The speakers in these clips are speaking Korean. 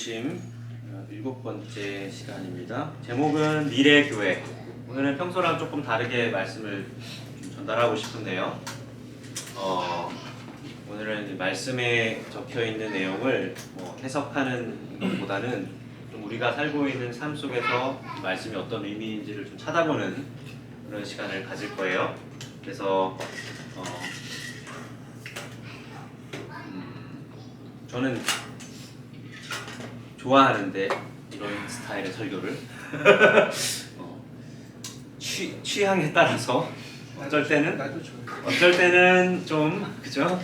부르심 7번째 시간입니다. 제목은 미래교회. 오늘은 평소랑 조금 다르게 말씀을 좀 전달하고 싶은데요. 오늘은 말씀에 적혀있는 내용을 해석하는 것보다는 좀 우리가 살고 있는 삶 속에서 말씀이 어떤 의미인지를 좀 찾아보는 그런 시간을 가질 거예요. 그래서 저는 좋아하는데 이런 스타일의 설교를 취향에 따라서 어쩔 때는 좀 그죠?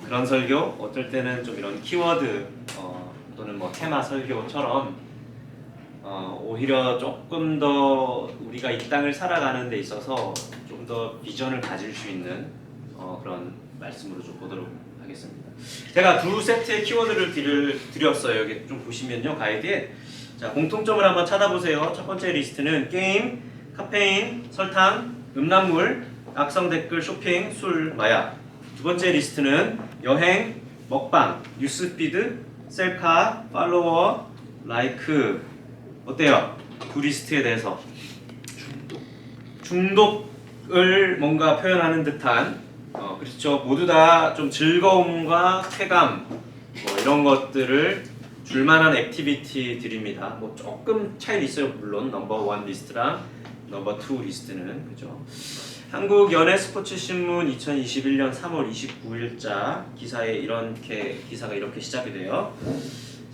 그런 설교, 어쩔 때는 좀 이런 키워드 또는 테마 설교처럼 오히려 조금 더 우리가 이 땅을 살아가는 데 있어서 좀 더 비전을 가질 수 있는 그런 말씀으로 좀 보도록 하겠습니다. 제가 두 세트의 키워드를 드렸어요. 여기 좀 보시면요, 가이드에. 자, 공통점을 한번 찾아보세요. 첫 번째 리스트는 게임, 카페인, 설탕, 음란물, 악성 댓글, 쇼핑, 술, 마약. 두 번째 리스트는 여행, 먹방, 뉴스피드, 셀카, 팔로워, 라이크. 어때요? 두 리스트에 대해서 중독을 뭔가 표현하는 듯한 그렇죠. 모두 다 좀 즐거움과 쾌감 이런 것들을 줄만한 액티비티들입니다. 조금 차이는 있어요. 물론 넘버 1 리스트랑 넘버 2 리스트는 그죠. 한국 연예 스포츠 신문 2021년 3월 29일자 기사에 기사가 이렇게 시작이 돼요.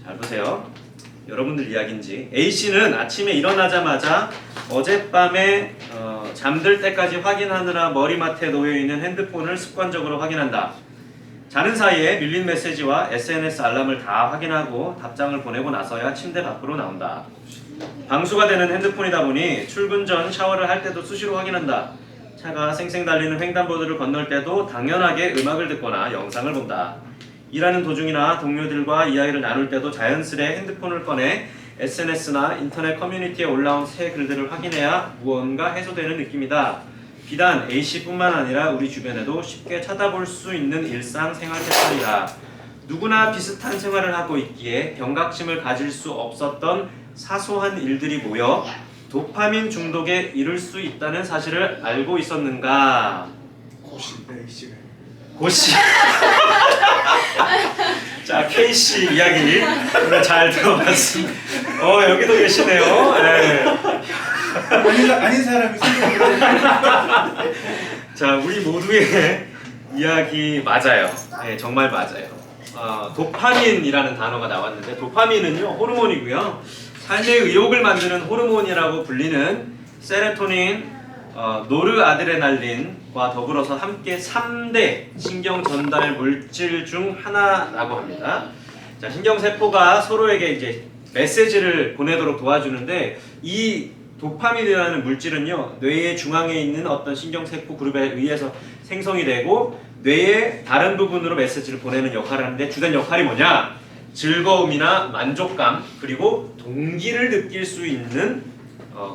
잘 보세요. 여러분들 이야기인지. A씨는 아침에 일어나자마자 어젯밤에 잠들 때까지 확인하느라 머리맡에 놓여있는 핸드폰을 습관적으로 확인한다. 자는 사이에 밀린 메시지와 SNS 알람을 다 확인하고 답장을 보내고 나서야 침대 밖으로 나온다. 방수가 되는 핸드폰이다 보니 출근 전 샤워를 할 때도 수시로 확인한다. 차가 쌩쌩 달리는 횡단보도를 건널 때도 당연하게 음악을 듣거나 영상을 본다. 일하는 도중이나 동료들과 이야기를 나눌 때도 자연스레 핸드폰을 꺼내 SNS나 인터넷 커뮤니티에 올라온 새 글들을 확인해야 무언가 해소되는 느낌이다. 비단 A씨뿐만 아니라 우리 주변에도 쉽게 찾아볼 수 있는 일상생활 패턴이다. 누구나 비슷한 생활을 하고 있기에 경각심을 가질 수 없었던 사소한 일들이 모여 도파민 중독에 이를 수 있다는 사실을 알고 있었는가? 고씨. 자, K씨 이야기 오늘 잘 들어봤습니다. 여기도 계시네요. 네. 아닌 사람이 자, 우리 모두의 이야기 맞아요. 네, 정말 맞아요. 도파민이라는 단어가 나왔는데 도파민은요, 호르몬이고요. 삶의 의욕을 만드는 호르몬이라고 불리는 세로토닌, 노르아드레날린과 더불어서 함께 3대 신경 전달 물질 중 하나라고 합니다. 자, 신경세포가 서로에게 이제 메시지를 보내도록 도와주는데 이 도파민이라는 물질은요, 뇌의 중앙에 있는 어떤 신경세포 그룹에 의해서 생성이 되고 뇌의 다른 부분으로 메시지를 보내는 역할을 하는데 주된 역할이 뭐냐? 즐거움이나 만족감 그리고 동기를 느낄 수 있는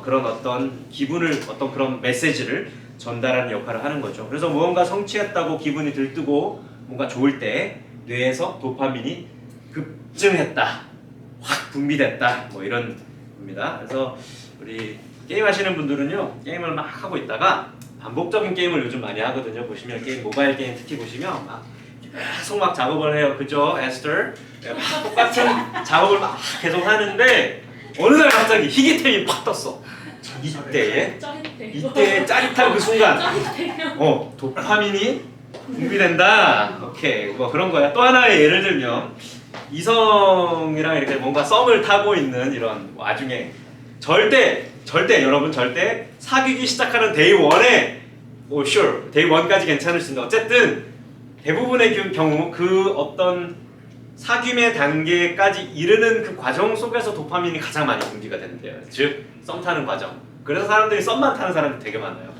그런 어떤 기분을 어떤 그런 메시지를 전달하는 역할을 하는 거죠. 그래서 무언가 성취했다고 기분이 들뜨고 뭔가 좋을 때 뇌에서 도파민이 급증했다, 확 분비됐다, 이런 겁니다. 그래서 우리 게임 하시는 분들은요, 게임을 막 하고 있다가 반복적인 게임을 요즘 많이 하거든요. 보시면 모바일 게임 특히 보시면 계속 막 작업을 해요. 그죠, 에스터? 막 똑같은 작업을 막 계속 하는데 어느 날 갑자기 희귀템이 팍 떴어. 이때에 짜릿한 그 순간 도파민이 분비된다. 오케이, 그런 거야. 또 하나의 예를 들면 이성이랑 이렇게 뭔가 썸을 타고 있는 이런 와중에 절대 여러분 절대 사귀기 시작하는 데이 1에 sure 데이 1까지 괜찮을 수 있는데 어쨌든 대부분의 경우 그 어떤 사귐의 단계까지 이르는 그 과정 속에서 도파민이 가장 많이 분비가 되는데요. 즉 썸 타는 과정. 그래서 사람들이 썸만 타는 사람들이 되게 많아요.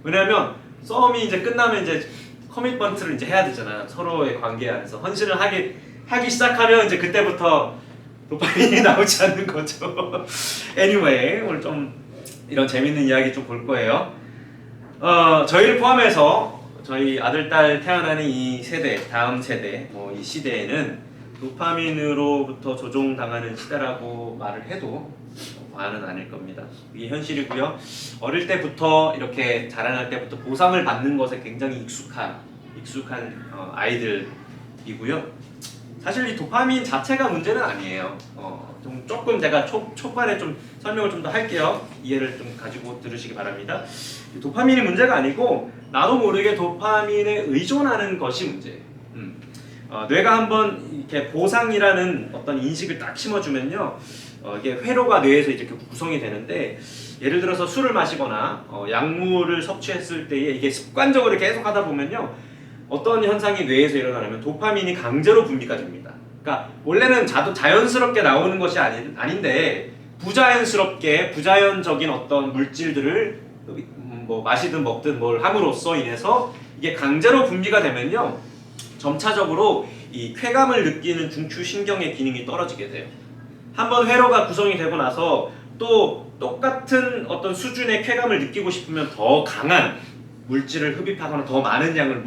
왜냐하면 썸이 이제 끝나면 이제 커미트먼트를 이제 해야 되잖아요. 서로의 관계 안에서 헌신을 하기 시작하면 이제 그때부터 도파민이 나오지 않는 거죠. Anyway, 오늘 좀 이런 재밌는 이야기 좀 볼 거예요. 저희를 포함해서 저희 아들, 딸 태어나는 이 세대, 다음 세대, 이 시대에는 도파민으로부터 조종당하는 시대라고 말을 해도 과언은 아닐 겁니다. 이게 현실이고요. 어릴 때부터 이렇게 자라날 때부터 보상을 받는 것에 굉장히 익숙한 아이들이고요. 사실 이 도파민 자체가 문제는 아니에요. 조금 제가 초반에 좀 설명을 좀 더 할게요. 이해를 좀 가지고 들으시기 바랍니다. 도파민이 문제가 아니고 나도 모르게 도파민에 의존하는 것이 문제예요. 뇌가 한번 이렇게 보상이라는 어떤 인식을 딱 심어주면요, 이게 회로가 뇌에서 이렇게 구성이 되는데, 예를 들어서 술을 마시거나 약물을 섭취했을 때에 이게 습관적으로 계속 하다 보면요, 어떤 현상이 뇌에서 일어나냐면 도파민이 강제로 분비가 됩니다. 그러니까 원래는 자연스럽게 나오는 것이 아닌데 부자연스럽게 부자연적인 어떤 물질들을 뭐 마시든 먹든 뭘 함으로써 인해서 이게 강제로 분비가 되면요, 점차적으로 이 쾌감을 느끼는 중추신경의 기능이 떨어지게 돼요. 한번 회로가 구성이 되고 나서 또 똑같은 어떤 수준의 쾌감을 느끼고 싶으면 더 강한 물질을 흡입하거나 더 많은 양을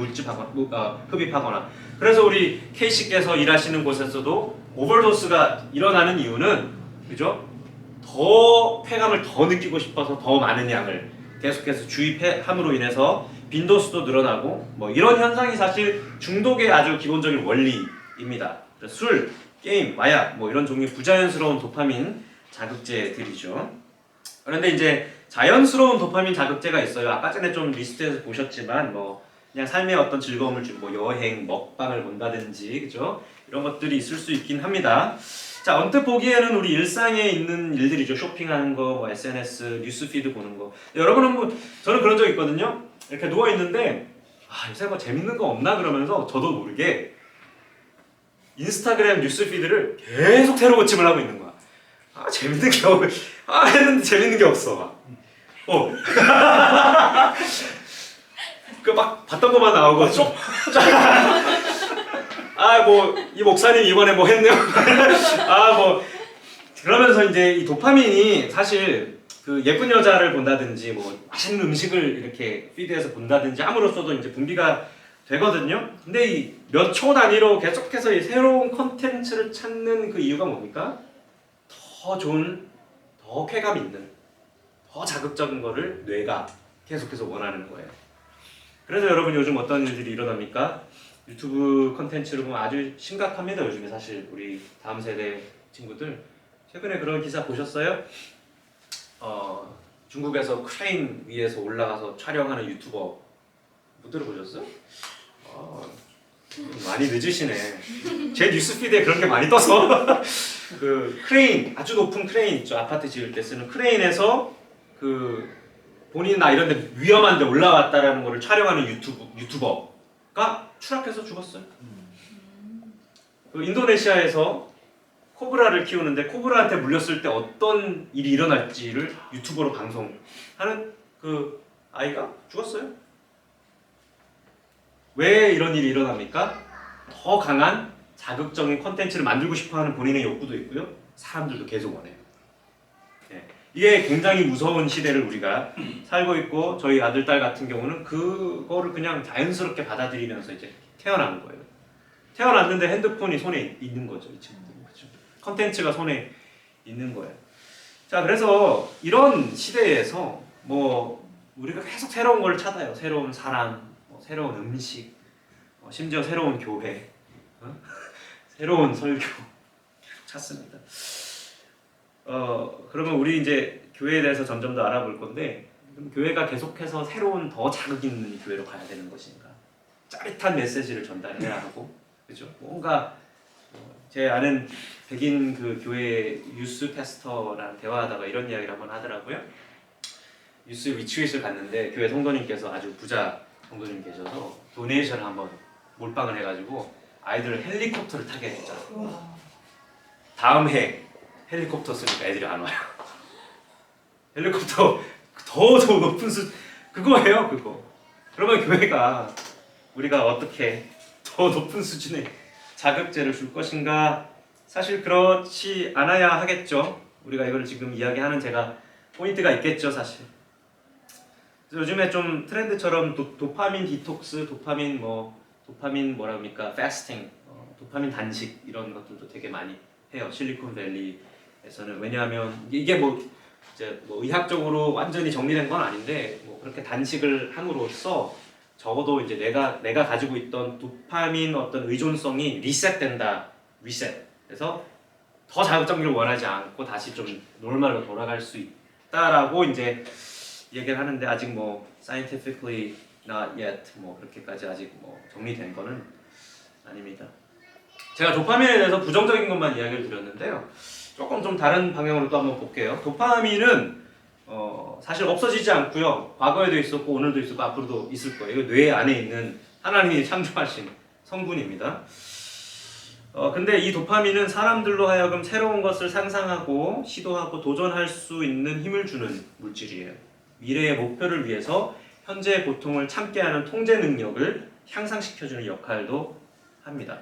흡입하거나. 그래서 우리 K씨께서 일하시는 곳에서도 오버도스가 일어나는 이유는, 그죠? 더 쾌감을 더 느끼고 싶어서 더 많은 양을 계속해서 주입함으로 인해서 빈도수도 늘어나고, 뭐 이런 현상이 사실 중독의 아주 기본적인 원리입니다. 술, 게임, 마약, 뭐 이런 종류의 부자연스러운 도파민 자극제들이죠. 그런데 이제 자연스러운 도파민 자극제가 있어요. 아까 전에 좀 리스트에서 보셨지만 뭐 그냥 삶의 어떤 즐거움을 주고 뭐 여행, 먹방을 본다든지, 그죠? 이런 것들이 있을 수 있긴 합니다. 자, 언뜻 보기에는 우리 일상에 있는 일들이죠. 쇼핑하는 거, 뭐 SNS, 뉴스피드 보는 거. 여러분은 뭐, 저는 그런 적 있거든요. 이렇게 누워 있는데 요새 뭐 재밌는 거 없나 그러면서 저도 모르게 인스타그램 뉴스피드를 계속 새로 고침을 하고 있는 거야. 재밌는 게 했는데 재밌는 게 없어. 그 막 봤던 것만 나오고 좀 뭐 이 목사님 이번에 뭐 했네요. 뭐 그러면서 이제 이 도파민이 사실 그 예쁜 여자를 본다든지 뭐 맛있는 음식을 이렇게 피드에서 본다든지 함으로써도 이제 분비가 되거든요. 근데 이 몇 초 단위로 계속해서 이 새로운 컨텐츠를 찾는 그 이유가 뭡니까? 더 좋은, 더 쾌감 있는, 더 자극적인 거를 뇌가 계속해서 원하는 거예요. 그래서 여러분 요즘 어떤 일들이 일어납니까? 유튜브 컨텐츠를 보면 아주 심각합니다. 요즘에 사실 우리 다음 세대 친구들 최근에 그런 기사 보셨어요? 중국에서 크레인 위에서 올라가서 촬영하는 유튜버 못 들어보셨어요? 많이 늦으시네. 제 뉴스피드에 그런 게 많이 떠서 그 크레인, 아주 높은 크레인 있죠. 아파트 지을 때 쓰는 크레인에서 그 본인 이런 데 위험한 데 올라왔다라는 거를 촬영하는 유튜버가 추락해서 죽었어요. 그 인도네시아에서 코브라를 키우는데 코브라한테 물렸을 때 어떤 일이 일어날지를 유튜버로 방송하는 그 아이가 죽었어요. 왜 이런 일이 일어납니까? 더 강한 자극적인 콘텐츠를 만들고 싶어하는 본인의 욕구도 있고요. 사람들도 계속 원해요. 이게 굉장히 무서운 시대를 우리가 살고 있고, 저희 아들, 딸 같은 경우는 그거를 그냥 자연스럽게 받아들이면서 이제 태어난 거예요. 태어났는데 핸드폰이 손에 있는 거죠, 이 친구들은. 그렇죠? 컨텐츠가 손에 있는 거예요. 자, 그래서 이런 시대에서 뭐 우리가 계속 새로운 걸 찾아요. 새로운 사람, 새로운 음식, 심지어 새로운 교회, 새로운 설교 찾습니다. 그러면 우리 이제 교회에 대해서 점점 더 알아볼 건데, 그럼 교회가 계속해서 새로운 더 자극 있는 교회로 가야 되는 것인가? 짜릿한 메시지를 전달해야 하고, 그죠? 뭔가 제 아는 백인 그 교회 유스 패스터랑 대화하다가 이런 이야기를 한번 하더라고요. 유스 위치잇을 갔는데 교회 성도님께서 아주 부자 성도님 계셔서 도네이션을 한번 몰빵을 해가지고 아이들을 헬리콥터를 타게 했잖아요. 다음 해 헬리콥터 쓰니까 애들이 안 와요. 헬리콥터 더 높은 그거예요, 그거. 그러면 교회가 우리가 어떻게 더 높은 수준의 자극제를 줄 것인가? 사실 그렇지 않아야 하겠죠. 우리가 이걸 지금 이야기하는 제가 포인트가 있겠죠, 사실. 요즘에 좀 트렌드처럼 도파민 디톡스, 도파민 뭐라 합니까? 패스팅, 도파민 단식 이런 것들도 되게 많이 해요. 실리콘밸리에서는. 왜냐하면 이게 뭐 이제 뭐 의학적으로 완전히 정리된 건 아닌데 뭐 그렇게 단식을 함으로써 적어도 이제 내가 가지고 있던 도파민 어떤 의존성이 리셋된다. 리셋. 그래서 더 자극적인 걸 원하지 않고 다시 좀 노멀로 돌아갈 수 있다라고 이제 얘기를 하는데 아직 뭐 scientifically not yet 뭐 그렇게까지 아직 뭐 정리된 거는 아닙니다. 제가 도파민에 대해서 부정적인 것만 이야기를 드렸는데요. 조금 좀 다른 방향으로 또 한번 볼게요. 도파민은 사실 없어지지 않고요. 과거에도 있었고 오늘도 있었고 앞으로도 있을 거예요. 이거 뇌 안에 있는 하나님이 창조하신 성분입니다. 근데 이 도파민은 사람들로 하여금 새로운 것을 상상하고 시도하고 도전할 수 있는 힘을 주는 물질이에요. 미래의 목표를 위해서 현재의 고통을 참게 하는 통제 능력을 향상시켜주는 역할도 합니다.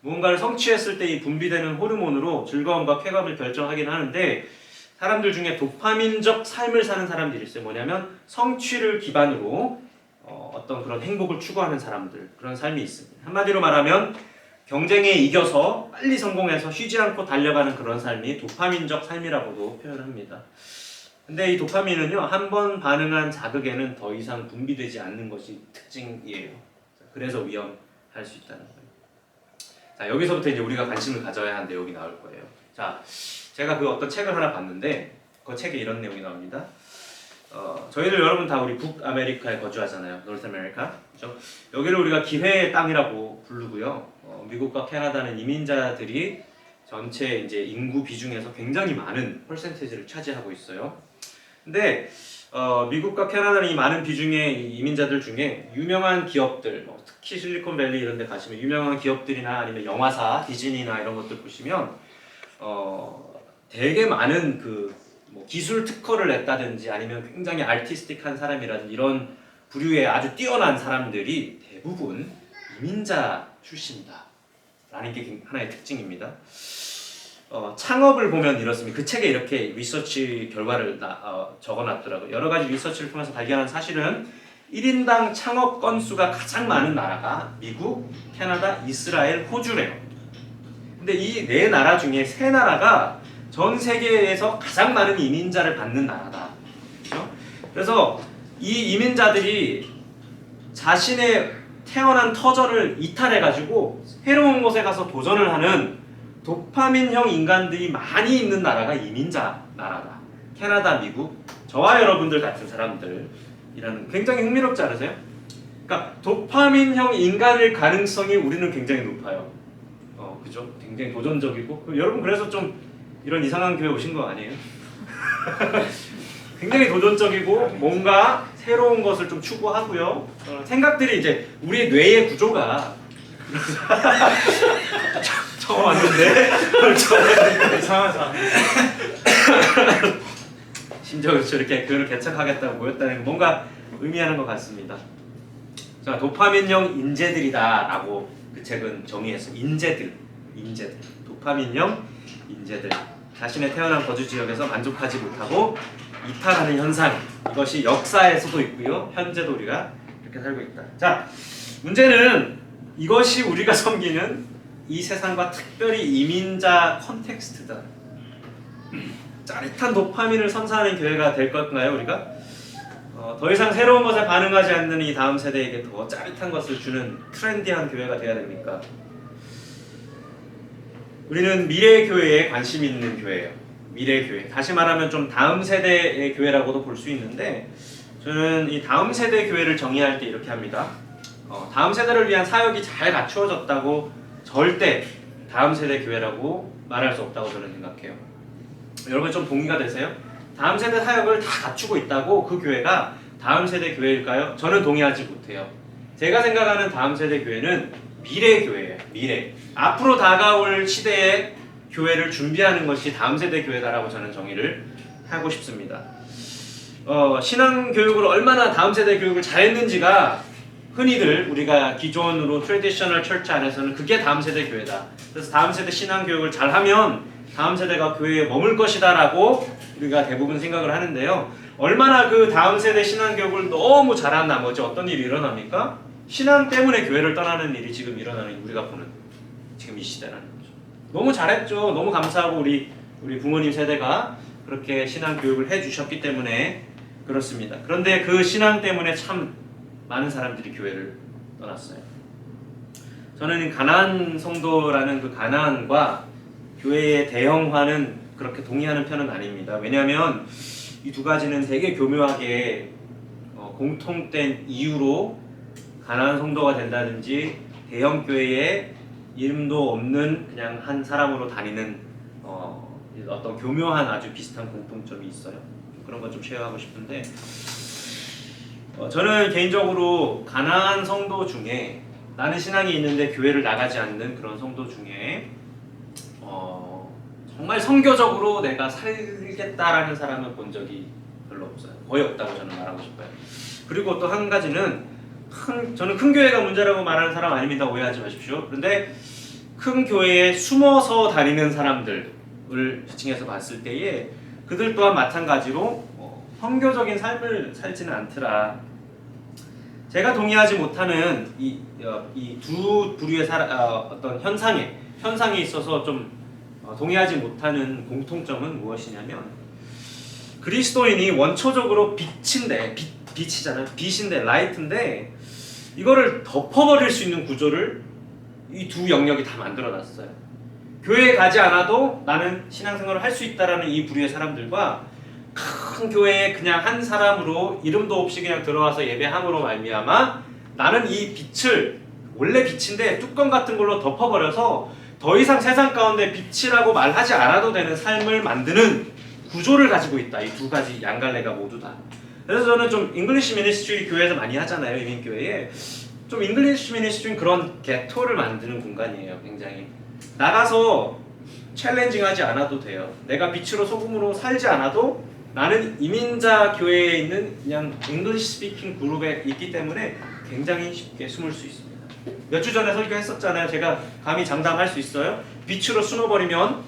무언가를 성취했을 때 이 분비되는 호르몬으로 즐거움과 쾌감을 결정하긴 하는데 사람들 중에 도파민적 삶을 사는 사람들이 있어요. 뭐냐면 성취를 기반으로 어떤 그런 행복을 추구하는 사람들, 그런 삶이 있습니다. 한마디로 말하면 경쟁에 이겨서 빨리 성공해서 쉬지 않고 달려가는 그런 삶이 도파민적 삶이라고도 표현합니다. 근데 이 도파민은요, 한 번 반응한 자극에는 더 이상 분비되지 않는 것이 특징이에요. 그래서 위험할 수 있다는 거예요. 자, 여기서부터 이제 우리가 관심을 가져야 하는 내용이 나올 거예요. 자, 제가 그 어떤 책을 하나 봤는데 그 책에 이런 내용이 나옵니다. 저희들 여러분 다 우리 북아메리카에 거주하잖아요. 노스 아메리카. 그렇죠? 여기를 우리가 기회의 땅이라고 부르고요. 미국과 캐나다는 이민자들이 전체 이제 인구 비중에서 굉장히 많은 퍼센티지를 차지하고 있어요. 근데 미국과 캐나다는 이 많은 비중의 이 이민자들 중에 유명한 기업들, 특히 실리콘밸리 이런 데 가시면 유명한 기업들이나 아니면 영화사, 디즈니나 이런 것들 보시면 되게 많은 뭐 기술 특허를 냈다든지 아니면 굉장히 아티스틱한 사람이라든지 이런 부류의 아주 뛰어난 사람들이 대부분 이민자 출신이다 라는 게 하나의 특징입니다. 창업을 보면 이렇습니다. 그 책에 이렇게 리서치 결과를 적어놨더라고요. 여러 가지 리서치를 통해서 발견한 사실은 1인당 창업 건수가 가장 많은 나라가 미국, 캐나다, 이스라엘, 호주래요. 근데 이 네 나라 중에 세 나라가 전 세계에서 가장 많은 이민자를 받는 나라다. 그렇죠? 그래서 이 이민자들이 자신의 태어난 터전을 이탈해가지고 새로운 곳에 가서 도전을 하는 도파민형 인간들이 많이 있는 나라가 이민자 나라다. 캐나다, 미국, 저와 여러분들 같은 사람들이라는 굉장히 흥미롭지 않으세요? 그러니까 도파민형 인간일 가능성이 우리는 굉장히 높아요. 그죠? 굉장히 도전적이고 여러분 그래서 좀 이런 이상한 교회 오신 거 아니에요? 굉장히 도전적이고 뭔가 새로운 것을 좀 추구하고요. 생각들이 이제 우리 뇌의 구조가 처음 왔는데 이상한 사람 심지어 저렇게 그걸 개척하겠다고 모였다는 게 뭔가 의미하는 것 같습니다. 자, 도파민형 인재들이다 라고 그 책은 정의했어요. 인재들 도파민형 인재들 자신의 태어난 거주 지역에서 만족하지 못하고 이탈하는 현상, 이것이 역사에서도 있고요 현재도 우리가 이렇게 살고 있다. 자, 문제는 이것이 우리가 섬기는 이 세상과 특별히 이민자 컨텍스트다. 짜릿한 도파민을 선사하는 교회가 될 건가요 우리가? 더 이상 새로운 것에 반응하지 않는 이 다음 세대에게 더 짜릿한 것을 주는 트렌디한 교회가 되어야 됩니까? 우리는 미래의 교회에 관심 있는 교회예요. 미래의 교회. 다시 말하면 좀 다음 세대의 교회라고도 볼 수 있는데 저는 이 다음 세대 교회를 정의할 때 이렇게 합니다. 다음 세대를 위한 사역이 잘 갖추어졌다고 절대 다음 세대 교회라고 말할 수 없다고 저는 생각해요. 여러분 좀 동의가 되세요? 다음 세대 사역을 다 갖추고 있다고 그 교회가 다음 세대 교회일까요? 저는 동의하지 못해요. 제가 생각하는 다음 세대 교회는 미래 교회예요. 미래. 앞으로 다가올 시대의 교회를 준비하는 것이 다음 세대 교회다라고 저는 정의를 하고 싶습니다. 신앙 교육을 얼마나 다음 세대 교육을 잘했는지가 흔히들 우리가 기존으로 트래디셔널 철치 안에서는 그게 다음 세대 교회다. 그래서 다음 세대 신앙 교육을 잘하면 다음 세대가 교회에 머물 것이다라고 우리가 대부분 생각을 하는데요. 얼마나 그 다음 세대 신앙 교육을 너무 잘한 나머지 어떤 일이 일어납니까? 신앙 때문에 교회를 떠나는 일이 지금 일어나는 우리가 보는 지금 이 시대라는 거죠. 너무 잘했죠. 너무 감사하고 우리 부모님 세대가 그렇게 신앙 교육을 해주셨기 때문에 그렇습니다. 그런데 그 신앙 때문에 참 많은 사람들이 교회를 떠났어요. 저는 가나안 성도라는 그 가나안과 교회의 대형화는 그렇게 동의하는 편은 아닙니다. 왜냐하면 이 두 가지는 되게 교묘하게 공통된 이유로 가나안 성도가 된다든지 대형 교회에 이름도 없는 그냥 한 사람으로 다니는 어떤 교묘한 아주 비슷한 공통점이 있어요. 그런 것 좀 쉐어하고 싶은데 저는 개인적으로 가나안 성도 중에 나는 신앙이 있는데 교회를 나가지 않는 그런 성도 중에 정말 선교적으로 내가 살겠다라는 사람은 본 적이 별로 없어요. 거의 없다고 저는 말하고 싶어요. 그리고 또 한 가지는 저는 큰 교회가 문제라고 말하는 사람 아닙니다. 오해하지 마십시오. 그런데 큰 교회에 숨어서 다니는 사람들을 지칭해서 봤을 때에 그들 또한 마찬가지로 선교적인 삶을 살지는 않더라. 제가 동의하지 못하는 이 두 부류의 어떤 현상에 있어서 좀 동의하지 못하는 공통점은 무엇이냐면 그리스도인이 원초적으로 빛이잖아요. 빛인데 라이트인데 이거를 덮어버릴 수 있는 구조를 이 두 영역이 다 만들어놨어요. 교회에 가지 않아도 나는 신앙생활을 할 수 있다라는 이 부류의 사람들과 큰 교회에 그냥 한 사람으로 이름도 없이 그냥 들어와서 예배함으로 말미암아 나는 이 빛을 원래 빛인데 뚜껑 같은 걸로 덮어버려서 더 이상 세상 가운데 빛이라고 말하지 않아도 되는 삶을 만드는 구조를 가지고 있다. 이 두 가지 양갈래가 모두 다. 그래서 저는 좀 잉글리시 미니스트리 교회에서 많이 하잖아요. 이민교회에. 좀 잉글리시 미니스트리는 그런 게토를 만드는 공간이에요. 굉장히. 나가서 챌린징하지 않아도 돼요. 내가 빛으로 소금으로 살지 않아도 나는 이민자 교회에 있는 그냥 잉글리시 스피킹 그룹에 있기 때문에 굉장히 쉽게 숨을 수 있습니다. 몇 주 전에 설교했었잖아요. 제가 감히 장담할 수 있어요. 빛으로 숨어버리면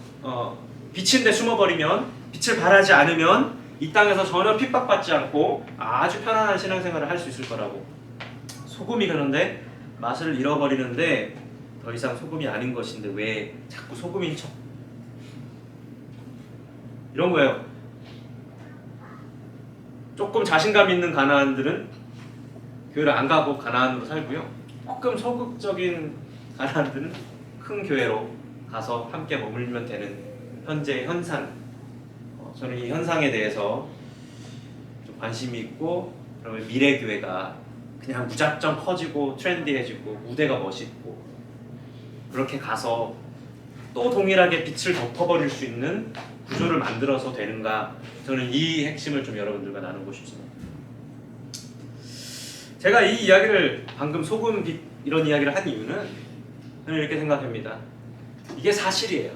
빛인데 숨어버리면 빛을 발하지 않으면 이 땅에서 전혀 핍박받지 않고 아주 편안한 신앙생활을 할 수 있을 거라고. 소금이 그런데 맛을 잃어버리는데 더 이상 소금이 아닌 것인데 왜 자꾸 소금인 척 이런 거예요. 조금 자신감 있는 가나안들은 교회를 안 가고 가나안으로 살고요. 조금 소극적인 가나안들은 큰 교회로 가서 함께 머물면 되는 현재 현상. 저는 이 현상에 대해서 좀 관심이 있고 그러면 미래 교회가 그냥 무작정 커지고 트렌디해지고 무대가 멋있고 그렇게 가서 또 동일하게 빛을 덮어버릴 수 있는 구조를 만들어서 되는가. 저는 이 핵심을 좀 여러분들과 나누고 싶습니다. 제가 이 이야기를 방금 소금 빛 이런 이야기를 한 이유는 저는 이렇게 생각합니다. 이게 사실이에요.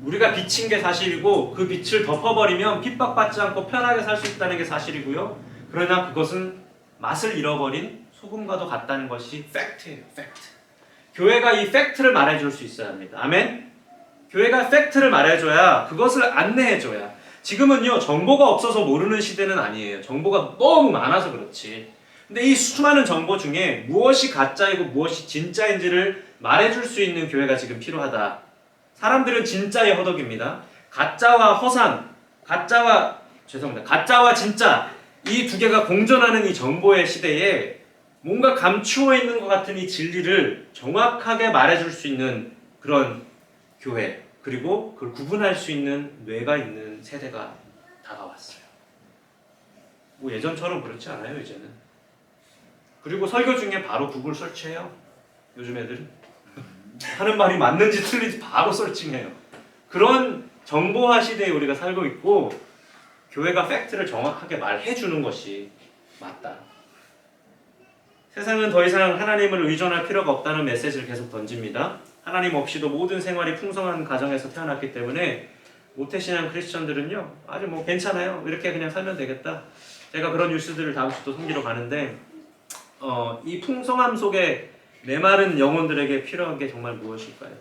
우리가 비친 게 사실이고 그 빛을 덮어버리면 핍박받지 않고 편하게 살 수 있다는 게 사실이고요. 그러나 그것은 맛을 잃어버린 소금과도 같다는 것이 팩트예요. 팩트. 교회가 이 팩트를 말해줄 수 있어야 합니다. 아멘? 교회가 팩트를 말해줘야 그것을 안내해줘야. 지금은요 정보가 없어서 모르는 시대는 아니에요. 정보가 너무 많아서 그렇지. 근데 이 수많은 정보 중에 무엇이 가짜이고 무엇이 진짜인지를 말해줄 수 있는 교회가 지금 필요하다. 사람들은 진짜에 허덕입니다. 가짜와 허상, 가짜와 진짜 이 두 개가 공존하는 이 정보의 시대에 뭔가 감추어 있는 것 같은 이 진리를 정확하게 말해줄 수 있는 그런 교회, 그리고 그걸 구분할 수 있는 뇌가 있는 세대가 다가왔어요. 뭐 예전처럼 그렇지 않아요 이제는. 그리고 설교 중에 바로 구글 설치해요. 요즘 애들은 하는 말이 맞는지 틀린지 바로 설칭해요. 그런 정보화 시대에 우리가 살고 있고 교회가 팩트를 정확하게 말해주는 것이 맞다. 세상은 더 이상 하나님을 의존할 필요가 없다는 메시지를 계속 던집니다. 하나님 없이도 모든 생활이 풍성한 가정에서 태어났기 때문에 모태신앙 크리스천들은요 아주 뭐 괜찮아요. 이렇게 그냥 살면 되겠다. 제가 그런 뉴스들을 다음 주 또 섬기러 가는데 이 풍성함 속에 메마른 영혼들에게 필요한 게 정말 무엇일까요?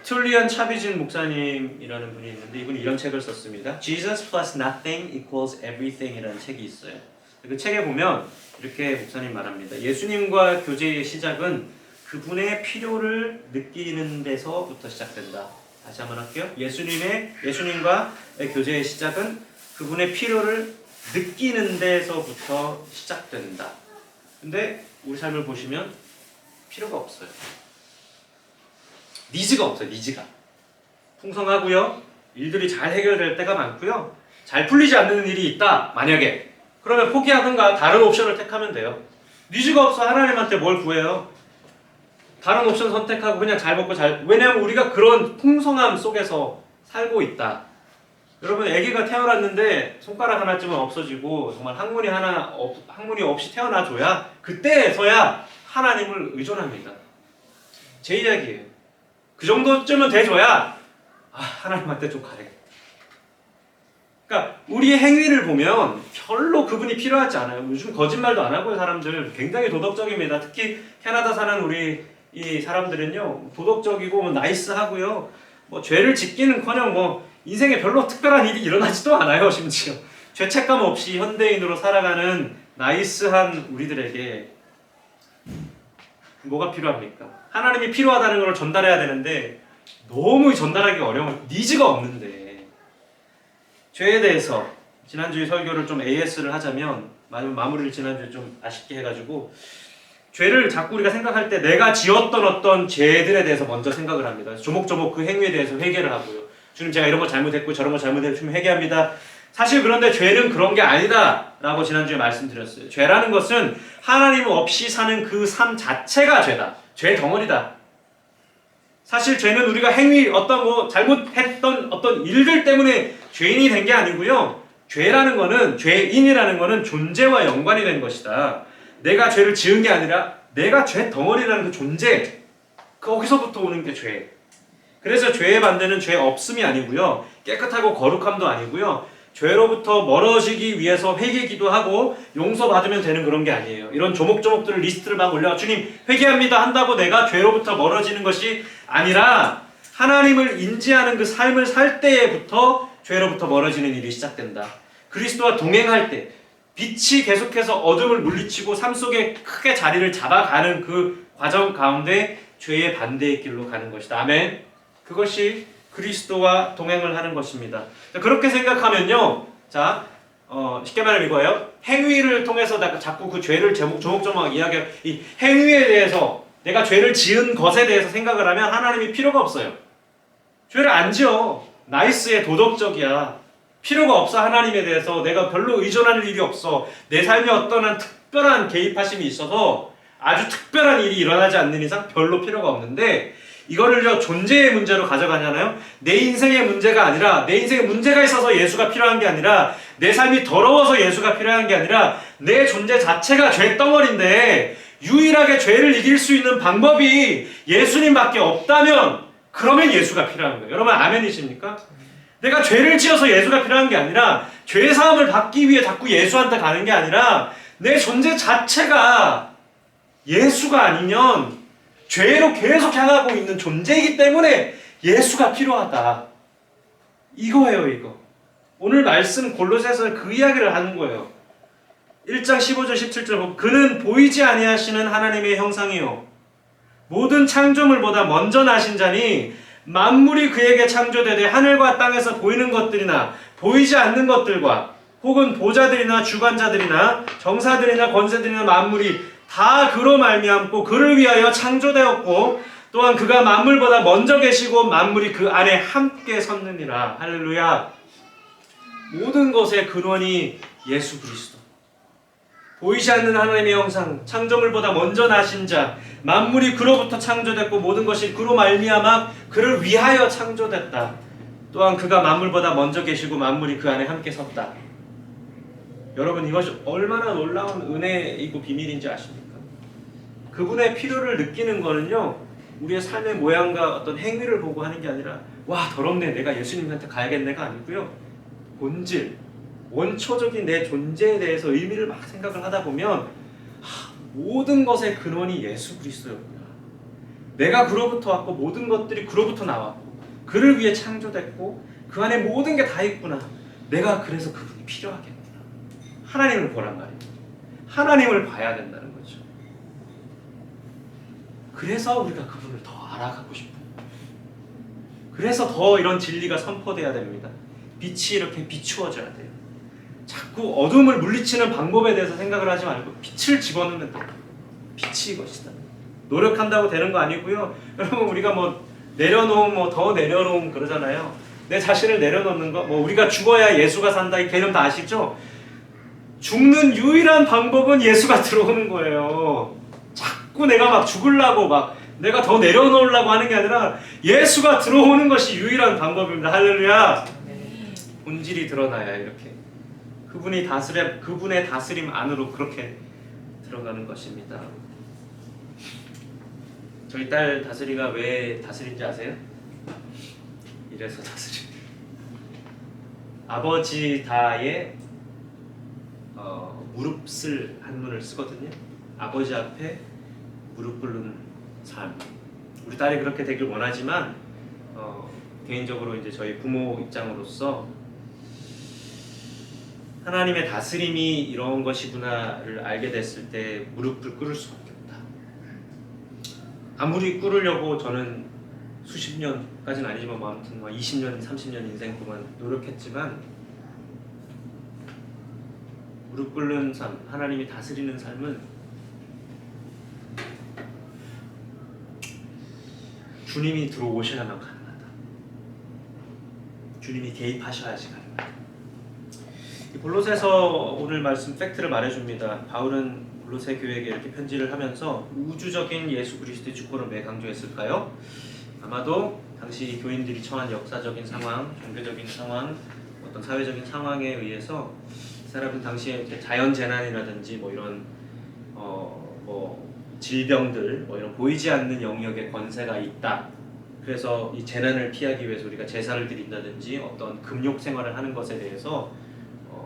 툴리안 차비진 목사님이라는 분이 있는데 이분이 이런 책을 썼습니다. Jesus plus nothing equals everything 이라는 책이 있어요. 그 책에 보면 이렇게 목사님 말합니다. 예수님과 교제의 시작은 그분의 필요를 느끼는 데서부터 시작된다. 다시 한번 할게요. 예수님과의 교제의 시작은 그분의 필요를 느끼는 데서부터 시작된다. 근데 우리 삶을 보시면 필요가 없어요. 니즈가 없어요. 니즈가. 풍성하고요. 일들이 잘 해결될 때가 많고요. 잘 풀리지 않는 일이 있다. 만약에. 그러면 포기하든가 다른 옵션을 택하면 돼요. 니즈가 없어 하나님한테 뭘 구해요? 다른 옵션 선택하고 그냥 잘 먹고 왜냐하면 우리가 그런 풍성함 속에서 살고 있다. 여러분 아기가 태어났는데 손가락 하나쯤은 없어지고 정말 학문이 없이 태어나줘야 그때서야 하나님을 의존합니다. 제 이야기예요. 그 정도쯤은 돼줘야 하나님한테 좀 가야겠다. 그러니까 우리의 행위를 보면 별로 그분이 필요하지 않아요. 요즘 거짓말도 안 하고요. 사람들 굉장히 도덕적입니다. 특히 캐나다 사는 우리 이 사람들은요 도덕적이고 나이스하고요. 죄를 짓기는커녕 인생에 별로 특별한 일이 일어나지도 않아요. 심지어 죄책감 없이 현대인으로 살아가는 나이스한 우리들에게 뭐가 필요합니까? 하나님이 필요하다는 걸 전달해야 되는데 너무 전달하기가 어려운 니즈가 없는데 죄에 대해서 지난주에 설교를 좀 AS를 하자면 마무리를 지난주에 좀 아쉽게 해가지고 죄를 자꾸 우리가 생각할 때 내가 지었던 어떤 죄들에 대해서 먼저 생각을 합니다. 조목조목 그 행위에 대해서 회개를 하고요. 주님 제가 이런 거 잘못했고 저런 거 잘못했고 주님 회개합니다. 사실 그런데 죄는 그런 게 아니다 라고 지난주에 말씀드렸어요. 죄라는 것은 하나님 없이 사는 그 삶 자체가 죄다. 죄 덩어리다. 사실 죄는 우리가 잘못했던 어떤 일들 때문에 죄인이 된 게 아니고요. 죄인이라는 거는 존재와 연관이 된 것이다. 내가 죄를 지은 게 아니라 내가 죄 덩어리라는 그 존재, 거기서부터 오는 게 죄. 그래서 죄의 반대는 죄 없음이 아니고요. 깨끗하고 거룩함도 아니고요. 죄로부터 멀어지기 위해서 회개기도 하고 용서받으면 되는 그런 게 아니에요. 이런 조목조목들을 리스트를 막 올려 주님 회개합니다 한다고 내가 죄로부터 멀어지는 것이 아니라 하나님을 인지하는 그 삶을 살 때부터 죄로부터 멀어지는 일이 시작된다. 그리스도와 동행할 때 빛이 계속해서 어둠을 물리치고 삶 속에 크게 자리를 잡아가는 그 과정 가운데 죄의 반대의 길로 가는 것이다. 아멘. 그것이 그리스도와 동행을 하는 것입니다. 그렇게 생각하면요. 자, 쉽게 말하면 이거예요. 행위를 통해서 자꾸 그 죄를 조목조목 이야기하고 이 행위에 대해서 내가 죄를 지은 것에 대해서 생각을 하면 하나님이 필요가 없어요. 죄를 안 지어. 나이스해, 도덕적이야. 필요가 없어. 하나님에 대해서 내가 별로 의존할 일이 없어. 내 삶에 어떤 특별한 개입하심이 있어서 아주 특별한 일이 일어나지 않는 이상 별로 필요가 없는데 이거를요 존재의 문제로 가져가잖아요. 내 인생의 문제가 아니라 내 인생에 문제가 있어서 예수가 필요한 게 아니라 내 삶이 더러워서 예수가 필요한 게 아니라 내 존재 자체가 죄덩어리인데 유일하게 죄를 이길 수 있는 방법이 예수님밖에 없다면 그러면 예수가 필요한 거예요. 여러분 아멘이십니까? 내가 죄를 지어서 예수가 필요한 게 아니라 죄사함을 받기 위해 자꾸 예수한테 가는 게 아니라 내 존재 자체가 예수가 아니면 죄로 계속 향하고 있는 존재이기 때문에 예수가 필요하다. 이거예요, 이거. 오늘 말씀 골로새서는 그 이야기를 하는 거예요. 1장 15절 17절 그는 보이지 아니하시는 하나님의 형상이요 모든 창조물보다 먼저 나신 자니 만물이 그에게 창조되되 하늘과 땅에서 보이는 것들이나 보이지 않는 것들과 혹은 보좌들이나 주관자들이나 정사들이나 권세들이나 만물이 다 그로 말미암고 그를 위하여 창조되었고 또한 그가 만물보다 먼저 계시고 만물이 그 안에 함께 섰느니라. 할렐루야. 모든 것의 근원이 예수 그리스도. 보이지 않는 하나님의 형상, 창조물보다 먼저 나신 자, 만물이 그로부터 창조됐고 모든 것이 그로 말미암아 그를 위하여 창조됐다. 또한 그가 만물보다 먼저 계시고 만물이 그 안에 함께 섰다. 여러분 이것이 얼마나 놀라운 은혜이고 비밀인지 아십니까? 그분의 필요를 느끼는 거는요 우리의 삶의 모양과 어떤 행위를 보고 하는 게 아니라 와 더럽네 내가 예수님한테 가야겠네가 아니고요 본질, 원초적인 내 존재에 대해서 의미를 막 생각을 하다 보면 모든 것의 근원이 예수 그리스도였구나. 내가 그로부터 왔고 모든 것들이 그로부터 나왔고 그를 위해 창조됐고 그 안에 모든 게 다 있구나. 내가 그래서 그분이 필요하겠구나. 하나님을 보란 말이에요. 하나님을 봐야 된다는 거죠. 그래서 우리가 그분을 더 알아가고 싶어요. 그래서 더 이런 진리가 선포돼야 됩니다. 빛이 이렇게 비추어져야 돼요. 자꾸 어둠을 물리치는 방법에 대해서 생각을 하지 말고 빛을 집어넣는 데 빛이 이것이다. 노력한다고 되는 거 아니고요. 여러분 우리가 뭐 내려놓음 더 내려놓음 그러잖아요. 내 자신을 내려놓는 거 우리가 죽어야 예수가 산다 이 개념 다 아시죠? 죽는 유일한 방법은 예수가 들어오는 거예요. 자꾸 내가 막 죽으려고 막 내가 더 내려놓으려고 하는 게 아니라 예수가 들어오는 것이 유일한 방법입니다. 할렐루야. 본질이 드러나야 이렇게 그분의 다스림 안으로 그렇게 들어가는 것입니다. 저희 딸 다스리가 왜 다스린지 아세요? 이래서 다스리. 아버지 다의 무릎을 한문을 쓰거든요. 아버지 앞에 무릎 꿇는 삶. 우리 딸이 그렇게 되길 원하지만 개인적으로 이제 저희 부모 입장으로서 하나님의 다스림이 이런 것이구나를 알게 됐을 때 무릎을 꿇을 수밖에 없다. 아무리 꿇으려고 저는 수십 년까지는 아니지만 아무튼 20년, 30년 인생 동안 노력했지만 무릎 꿇는 삶, 하나님이 다스리는 삶은 주님이 들어오셔야만 가능하다. 주님이 개입하셔야지 가능하다. 골로새서 오늘 말씀 팩트를 말해줍니다. 바울은 골로새 교회에게 이렇게 편지를 하면서 우주적인 예수 그리스도의 주권을 왜 강조했을까요? 아마도 당시 교인들이 처한 역사적인 상황, 종교적인 상황, 어떤 사회적인 상황에 의해서 이 사람은 당시에 자연 재난이라든지 이런 질병들, 이런 보이지 않는 영역에 권세가 있다. 그래서 이 재난을 피하기 위해서 우리가 제사를 드린다든지 어떤 금욕 생활을 하는 것에 대해서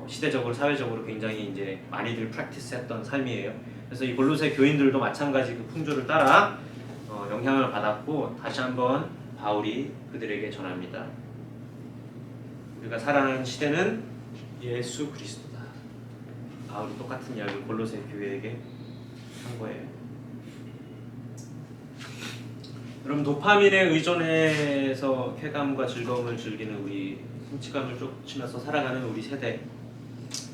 시대적으로 사회적으로 굉장히 이제 많이들 프랙티스했던 삶이에요. 그래서 이 골로새 교인들도 마찬가지 그 풍조를 따라 영향을 받았고 다시 한번 바울이 그들에게 전합니다. 우리가 살아가는 시대는 예수 그리스도다. 바울이 똑같은 이야기를 골로새 교회에게 한 거예요. 여러분 도파민에 의존해서 쾌감과 즐거움을 즐기는 우리 성취감을 쫓으면서 살아가는 우리 세대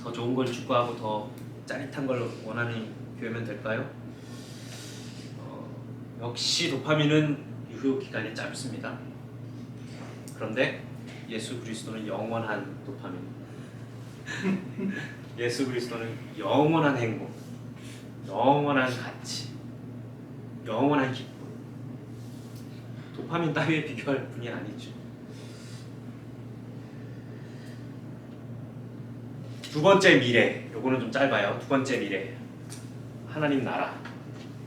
더 좋은 걸 추구하고 더 짜릿한 걸 원하는 교회면 될까요? 역시 도파민은 유효 기간이 짧습니다. 그런데 예수 그리스도는 영원한 도파민. 예수 그리스도는 영원한 행복, 영원한 가치, 영원한 기쁨. 도파민 따위에 비교할 분이 아니죠. 두 번째 미래, 요거는 좀 짧아요. 두 번째 미래, 하나님 나라.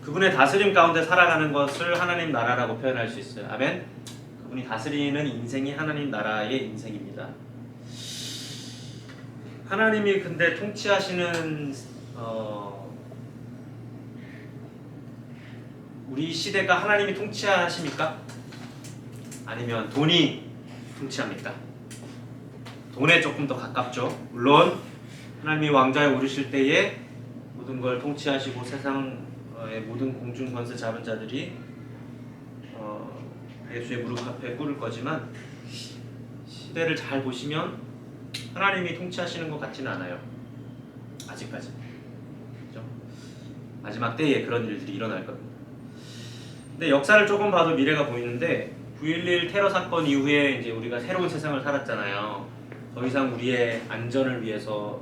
그분의 다스림 가운데 살아가는 것을 하나님 나라라고 표현할 수 있어요. 아멘. 그분이 다스리는 인생이 하나님 나라의 인생입니다. 하나님이 근데 통치하시는 우리 시대가 하나님이 통치하십니까? 아니면 돈이 통치합니까? 돈에 조금 더 가깝죠. 물론 하나님이 왕좌에 오르실 때에 모든 걸 통치하시고 세상의 모든 공중 권세 잡은 자들이 예수의 무릎 앞에 꿇을 거지만 시대를 잘 보시면 하나님이 통치하시는 것 같지는 않아요. 아직까지. 그렇죠? 마지막 때에 그런 일들이 일어날 겁니다. 근데 역사를 조금 봐도 미래가 보이는데 9.11 테러 사건 이후에 이제 우리가 새로운 세상을 살았잖아요. 더 이상 우리의 안전을 위해서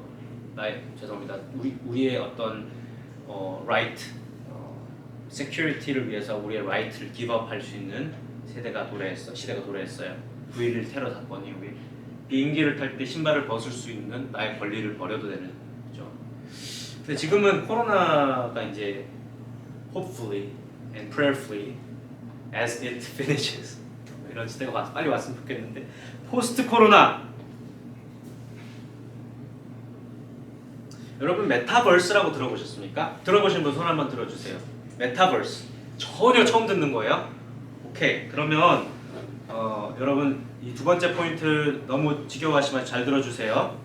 우리의 어떤 right, security를 위해서 우리의 right를 기브업할 수 있는 시대가 도래했어요. 9.11 테러 사건 이후에 비행기를 탈 때 신발을 벗을 수 있는 나의 권리를 버려도 되는 거죠. 근데 지금은 코로나가 이제 hopefully and prayerfully as it finishes 이런 시대가 빨리 왔으면 좋겠는데 포스트 코로나. 여러분 메타버스라고 들어보셨습니까? 들어보신 분 손 한번 들어주세요. 메타버스 전혀 처음 듣는 거예요? 오케이, 그러면 여러분 이 두 번째 포인트 너무 지겨워하시면 잘 들어주세요.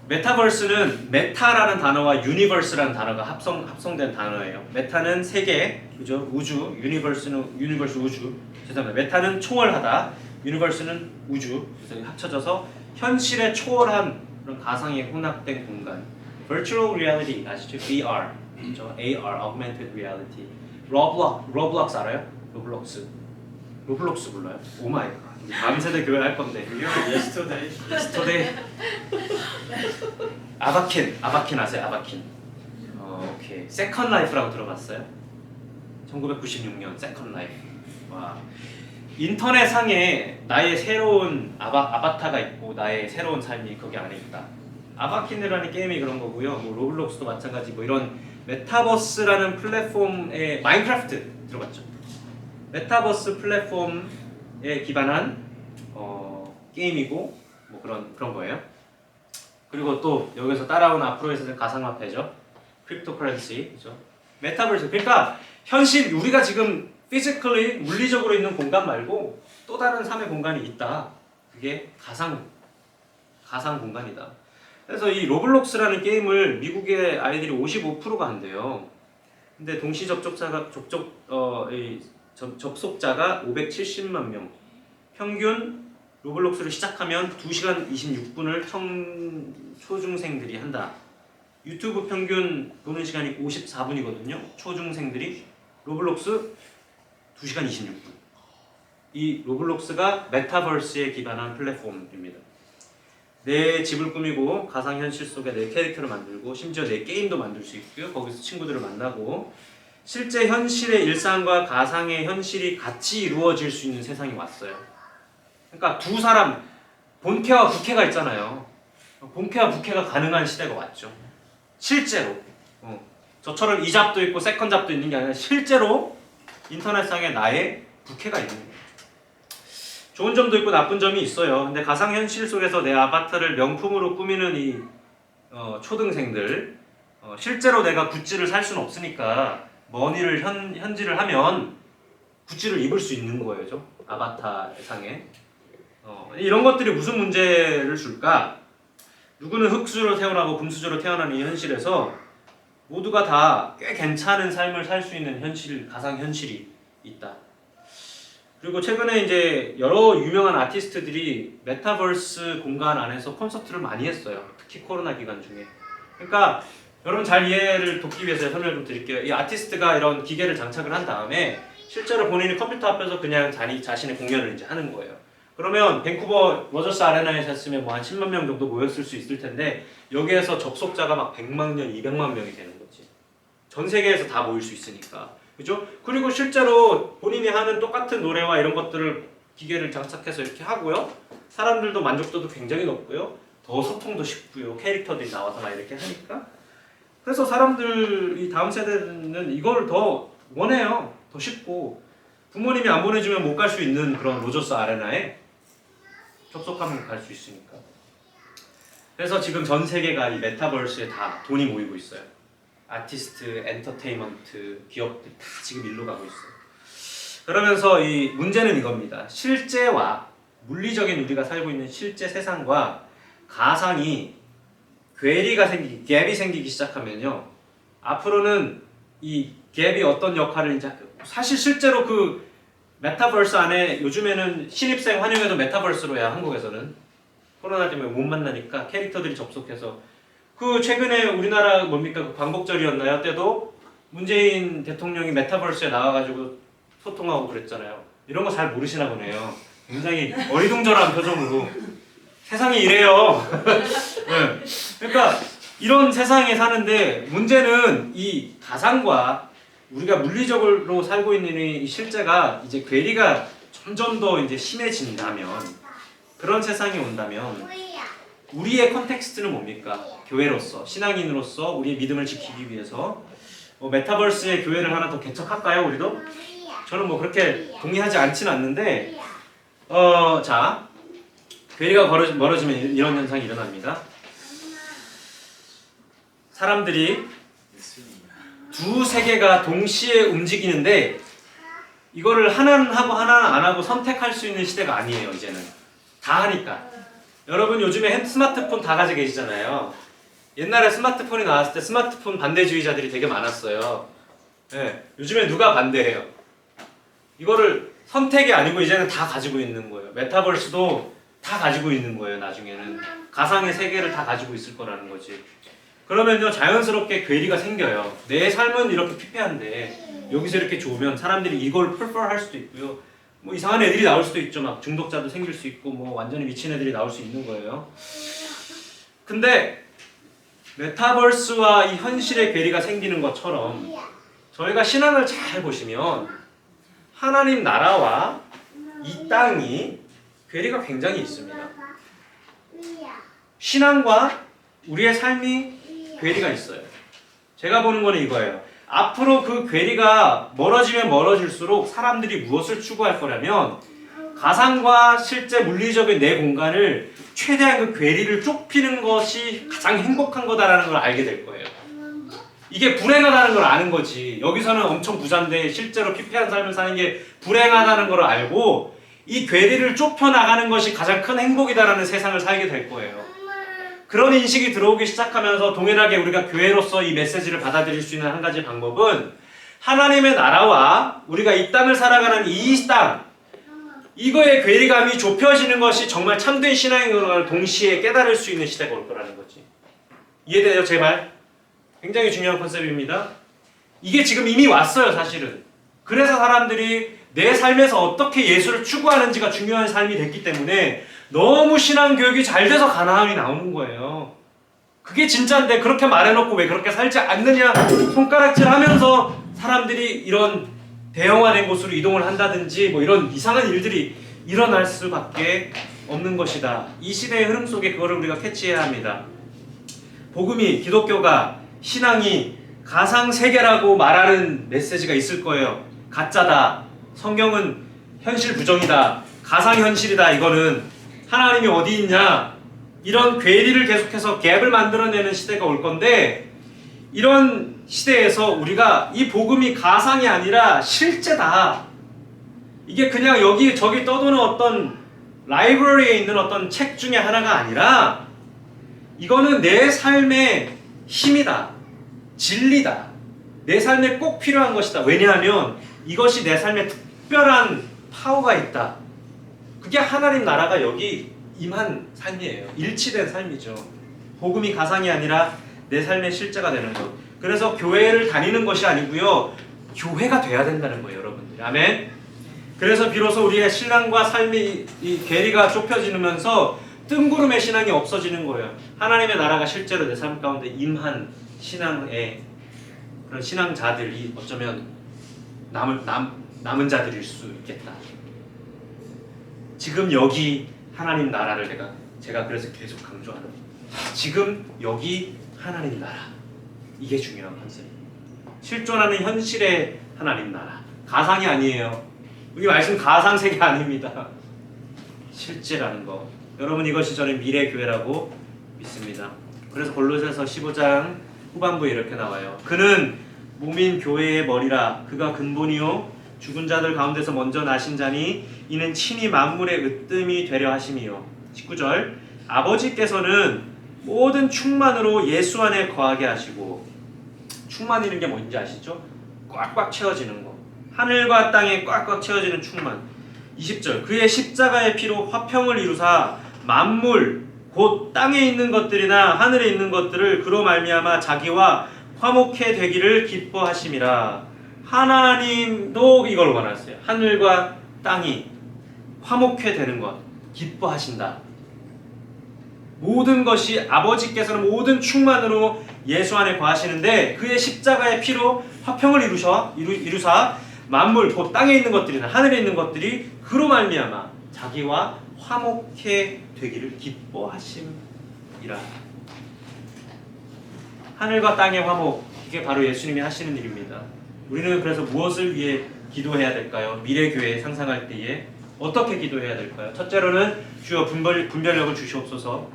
메타버스는 메타라는 단어와 유니버스라는 단어가 합성된 단어예요. 메타는 세계, 그죠? 우주, 유니버스는 유니버스 우주. 죄송합니다. 메타는 초월하다, 유니버스는 우주. 그래서 합쳐져서 현실에 초월한 그런 가상의 혼합된 공간. Virtual Reality 아시죠? VR, 그죠? AR, Augmented Reality. 로블록스 알아요? 로블록스 불러요? 오 마이 갓. 다음 세대 교회 할 건데. yesterday. 아바킨 아세요? 아바킨. 오케이. 세컨 라이프라고 들어봤어요? 1996년 세컨 라이프. 와. 인터넷 상에 나의 새로운 아바타가 있고 나의 새로운 삶이 거기 안에 있다. 아바킨이라는 게임이 그런 거고요. 뭐 로블록스도 마찬가지. 뭐 이런 메타버스라는 플랫폼의 마인크래프트 들어봤죠? 메타버스 플랫폼에 기반한 게임이고 뭐 그런 거예요. 그리고 또 여기서 따라온 앞으로의 세상 가상화폐죠. 크립토커런시, 그죠? 메타버스. 그러니까 현실 우리가 지금 physically 물리적으로 있는 공간 말고 또 다른 삶의 공간이 있다. 그게 가상 공간이다. 그래서 이 로블록스라는 게임을 미국의 아이들이 55%가 한대요. 근데 동시 접속자가 570만 명. 평균 로블록스를 시작하면 2시간 26분을 초중생들이 한다. 유튜브 평균 보는 시간이 54분이거든요. 초중생들이 로블록스 2시간 26분. 이 로블록스가 메타버스에 기반한 플랫폼입니다. 내 집을 꾸미고 가상현실 속에 내 캐릭터를 만들고 심지어 내 게임도 만들 수 있고요. 거기서 친구들을 만나고 실제 현실의 일상과 가상의 현실이 같이 이루어질 수 있는 세상이 왔어요. 그러니까 두 사람, 본캐와 부캐가 있잖아요. 본캐와 부캐가 가능한 시대가 왔죠. 실제로. 저처럼 이잡도 있고 세컨잡도 있는 게 아니라 실제로 인터넷상에 나의 부캐가 있는 거예요. 좋은 점도 있고 나쁜 점이 있어요. 근데 가상현실 속에서 내 아바타를 명품으로 꾸미는 이 초등생들, 실제로 내가 굿즈를 살 수는 없으니까 머니를 현질을 하면 굿즈를 입을 수 있는 거예요. 아바타 상에. 이런 것들이 무슨 문제를 줄까? 누구는 흙수저로 태어나고 금수저로 태어나는 이 현실에서 모두가 다 꽤 괜찮은 삶을 살 수 있는 현실, 가상현실이 있다. 그리고 최근에 이제 여러 유명한 아티스트들이 메타버스 공간 안에서 콘서트를 많이 했어요. 특히 코로나 기간 중에. 그러니까 여러분 잘 이해를 돕기 위해서 설명 좀 드릴게요. 이 아티스트가 이런 기계를 장착을 한 다음에 실제로 본인이 컴퓨터 앞에서 그냥 자신의 공연을 이제 하는 거예요. 그러면 밴쿠버 로저스 아레나에서 했으면 뭐 한 10만 명 정도 모였을 수 있을 텐데 여기에서 접속자가 막 100만 명, 200만 명이 되는 거지. 전 세계에서 다 모일 수 있으니까. 그죠? 그리고 실제로 본인이 하는 똑같은 노래와 이런 것들을 기계를 장착해서 이렇게 하고요. 사람들도 만족도도 굉장히 높고요. 더 소통도 쉽고요. 캐릭터들이 나와서 막 이렇게 하니까. 그래서 사람들이 다음 세대는 이걸 더 원해요. 더 쉽고. 부모님이 안 보내주면 못 갈 수 있는 그런 로저스 아레나에 접속하면 갈 수 있으니까. 그래서 지금 전 세계가 이 메타버스에 다 돈이 모이고 있어요. 아티스트, 엔터테인먼트, 기업들 다 지금 일로 가고 있어요. 그러면서 이 문제는 이겁니다. 실제와 물리적인 우리가 살고 있는 실제 세상과 가상이 갭이 생기기 시작하면요. 앞으로는 이 갭이 어떤 역할을 이제 사실 실제로 그 메타버스 안에 요즘에는 신입생 환영회도 메타버스로야. 한국에서는 코로나 때문에 못 만나니까 캐릭터들이 접속해서 그 최근에 우리나라 뭡니까 그 광복절이었나요? 때도 문재인 대통령이 메타버스에 나와가지고 소통하고 그랬잖아요. 이런 거 잘 모르시나 보네요. 굉장히 어리둥절한 표정으로 세상이 이래요. 네. 그러니까 이런 세상에 사는데 문제는 이 가상과 우리가 물리적으로 살고 있는 이 실제가 이제 괴리가 점점 더 이제 심해진다면 그런 세상이 온다면 우리의 컨텍스트는 뭡니까? 교회로서, 신앙인으로서 우리의 믿음을 지키기 위해서 메타버스의 교회를 하나 더 개척할까요? 우리도? 저는 뭐 그렇게 동의하지 않지는 않는데 자 괴리가 멀어지면 이런 현상이 일어납니다. 사람들이 두 세계가 동시에 움직이는데 이거를 하나는 하고 하나는 안 하고 선택할 수 있는 시대가 아니에요. 이제는 다 하니까 여러분 요즘에 스마트폰 다 가지고 계시잖아요. 옛날에 스마트폰이 나왔을 때 스마트폰 반대주의자들이 되게 많았어요. 네, 요즘에 누가 반대해요? 이거를 선택이 아니고 이제는 다 가지고 있는 거예요. 메타버스도 다 가지고 있는 거예요. 나중에는 가상의 세계를 다 가지고 있을 거라는 거지. 그러면요 자연스럽게 괴리가 생겨요. 내 삶은 이렇게 피폐한데 여기서 이렇게 좋으면 사람들이 이걸 prefer할 수도 있고요. 뭐 이상한 애들이 나올 수도 있죠. 막 중독자도 생길 수 있고 뭐 완전히 미친 애들이 나올 수 있는 거예요. 근데 메타버스와 이 현실의 괴리가 생기는 것처럼 저희가 신앙을 잘 보시면 하나님 나라와 이 땅이 괴리가 굉장히 있습니다. 신앙과 우리의 삶이 괴리가 있어요. 제가 보는 거는 이거예요. 앞으로 그 괴리가 멀어지면 멀어질수록 사람들이 무엇을 추구할 거냐면 가상과 실제 물리적인 내 공간을 최대한 그 괴리를 좁히는 것이 가장 행복한 거다라는 걸 알게 될 거예요. 이게 불행하다는 걸 아는 거지. 여기서는 엄청 부자인데 실제로 피폐한 삶을 사는 게 불행하다는 걸 알고 이 괴리를 좁혀나가는 것이 가장 큰 행복이다라는 세상을 살게 될 거예요. 그런 인식이 들어오기 시작하면서 동일하게 우리가 교회로서 이 메시지를 받아들일 수 있는 한 가지 방법은 하나님의 나라와 우리가 이 땅을 살아가는 이 땅, 이거의 괴리감이 좁혀지는 것이 정말 참된 신앙인 걸 동시에 깨달을 수 있는 시대가 올 거라는 거지. 이해돼요, 제 말? 굉장히 중요한 컨셉입니다. 이게 지금 이미 왔어요, 사실은. 그래서 사람들이 내 삶에서 어떻게 예수를 추구하는지가 중요한 삶이 됐기 때문에 너무 신앙 교육이 잘 돼서 가나안이 나오는 거예요. 그게 진짜인데 그렇게 말해놓고 왜 그렇게 살지 않느냐 손가락질하면서 사람들이 이런 대형화된 곳으로 이동을 한다든지 뭐 이런 이상한 일들이 일어날 수밖에 없는 것이다. 이 시대의 흐름 속에 그거를 우리가 캐치해야 합니다. 복음이 기독교가 신앙이 가상세계라고 말하는 메시지가 있을 거예요. 가짜다. 성경은 현실 부정이다. 가상현실이다. 이거는 하나님이 어디 있냐. 이런 괴리를 계속해서 갭을 만들어내는 시대가 올 건데 이런 시대에서 우리가 이 복음이 가상이 아니라 실제다. 이게 그냥 여기 저기 떠도는 어떤 라이브러리에 있는 어떤 책 중에 하나가 아니라 이거는 내 삶의 힘이다. 진리다. 내 삶에 꼭 필요한 것이다. 왜냐하면 이것이 내 삶에 특별한 파워가 있다. 그게 하나님 나라가 여기 임한 삶이에요. 일치된 삶이죠. 복음이 가상이 아니라 내 삶의 실제가 되는 것. 그래서 교회를 다니는 것이 아니고요. 교회가 돼야 된다는 거예요, 여러분들. 아멘. 그래서 비로소 우리의 신앙과 삶이 이 괴리가 좁혀지면서 뜬구름의 신앙이 없어지는 거예요. 하나님의 나라가 실제로 내 삶 가운데 임한 신앙의 그런 신앙자들이 어쩌면 남은 자들일 수 있겠다. 지금 여기 하나님 나라를 제가 그래서 계속 강조하는 거예요. 지금 여기 하나님 나라. 이게 중요한 컨셉입니다. 실존하는 현실의 하나님 나라. 가상이 아니에요. 여기 말씀 가상세계 아닙니다. 실제라는 거. 여러분 이것이 저는 미래교회라고 믿습니다. 그래서 골로새서 15장 후반부에 이렇게 나와요. 그는 몸인 교회의 머리라. 그가 근본이요 죽은 자들 가운데서 먼저 나신 자니 이는 친히 만물의 으뜸이 되려 하심이요. 19절 아버지께서는 모든 충만으로 예수 안에 거하게 하시고 충만이라는 게 뭔지 아시죠? 꽉꽉 채워지는 거. 하늘과 땅에 꽉꽉 채워지는 충만. 20절 그의 십자가의 피로 화평을 이루사 만물 곧 땅에 있는 것들이나 하늘에 있는 것들을 그로 말미암아 자기와 화목해 되기를 기뻐하심이라. 하나님도 이걸 원하세요. 하늘과 땅이 화목해 되는 것 기뻐하신다. 모든 것이 아버지께서는 모든 충만으로 예수 안에 거하시는데 그의 십자가의 피로 화평을 이루사 만물 곧 땅에 있는 것들이나 하늘에 있는 것들이 그로 말미암아 자기와 화목해 되기를 기뻐하심이라. 하늘과 땅의 화목, 이게 바로 예수님이 하시는 일입니다. 우리는 그래서 무엇을 위해 기도해야 될까요? 미래교회 상상할 때에 어떻게 기도해야 될까요? 첫째로는 주여 분별력을 주시옵소서.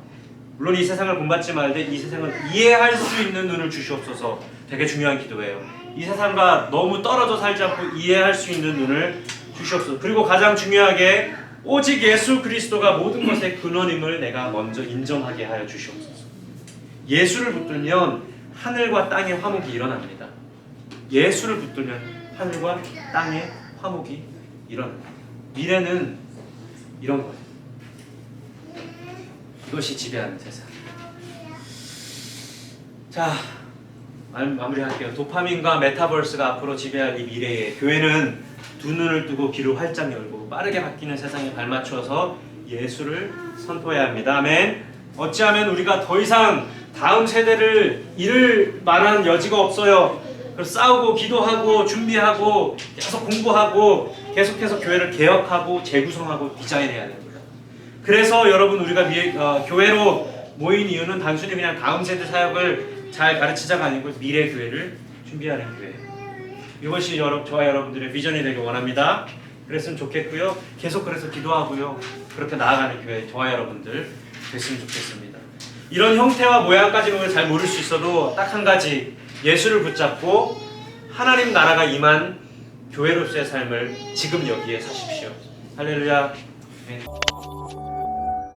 물론 이 세상을 본받지 말되 이 세상을 이해할 수 있는 눈을 주시옵소서. 되게 중요한 기도예요. 이 세상과 너무 떨어져 살지 않고 이해할 수 있는 눈을 주시옵소서. 그리고 가장 중요하게 오직 예수 그리스도가 모든 것의 근원임을 내가 먼저 인정하게 하여 주시옵소서. 예수를 붙들면 하늘과 땅의 화목이 일어납니다. 예수를 붙들면 하늘과 땅의 화목이 일어납니다. 미래는 이런 거예요. 이것이 지배하는 세상. 자, 마무리할게요. 도파민과 메타버스가 앞으로 지배할 이 미래에 교회는 두 눈을 뜨고 귀를 활짝 열고 빠르게 바뀌는 세상에 발맞춰서 예수를 선포해야 합니다. 아멘. 어찌하면 우리가 더 이상 다음 세대를 잃을 만한 여지가 없어요. 그래서 싸우고 기도하고 준비하고 계속 공부하고 계속해서 교회를 개혁하고 재구성하고 디자인해야 됩니다. 그래서 여러분 우리가 교회로 모인 이유는 단순히 그냥 다음 세대 사역을 잘 가르치자가 아니고 미래 교회를 준비하는 교회예요. 이것이 저와 여러분들의 비전이 되길 원합니다. 그랬으면 좋겠고요. 계속 그래서 기도하고요. 그렇게 나아가는 교회 저와 여러분들 됐으면 좋겠습니다. 이런 형태와 모양까지는 잘 모를 수 있어도 딱 한 가지, 예수를 붙잡고 하나님 나라가 임한 교회로서의 삶을 지금 여기에 사십시오. 할렐루야. 네.